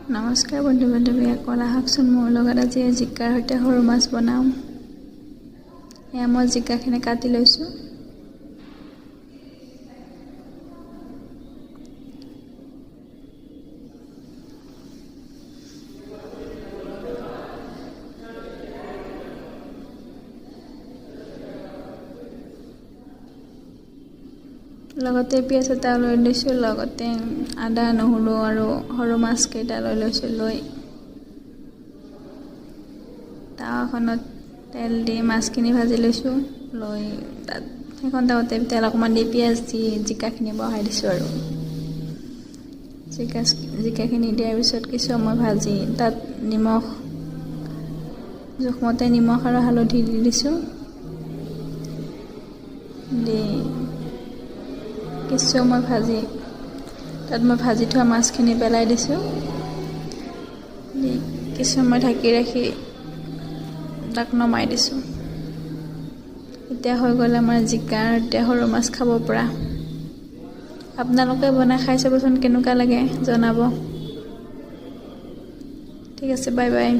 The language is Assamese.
নমস্কাৰ বন্ধু বান্ধৱী, অকল আহকচোন মোৰ লগত আজি জিকাৰ সৈতে সৰু মাছ বনাম। এয়া মই জিকাখিনি কাটি লৈছোঁ। লগতে পিঁয়াজ এটা লৈ লৈছোঁ, লগতে আদা নহৰু আৰু সৰু মাছ কেইটা লৈ লৈছোঁ। লৈ তাৱাখনত তেল দি মাছখিনি ভাজি লৈছোঁ। লৈ তাত সেইখন তাৱাতে তেল অকণমান দি পিঁয়াজ দি জিকাখিনি বহাই দিছোঁ। আৰু জিকাখিনি দিয়াৰ পিছত কিছু সময় ভাজি তাত নিমখ জোখমতে নিমখ আৰু হালধি দি দিছোঁ। দি কিছু সময় ভাজি তাত মই ভাজি থোৱা মাছখিনি পেলাই দিছোঁ। দি কিছু সময় ঢাকি ৰাখি তাক নমাই দিছোঁ। এতিয়া হৈ গ'ল আমাৰ জিকাৰ সৈতে সৰু মাছ খাব পৰা। আপোনালোকে বনাই খাই চাবচোন, কেনেকুৱা লাগে জনাব। ঠিক আছে, বাই বাই।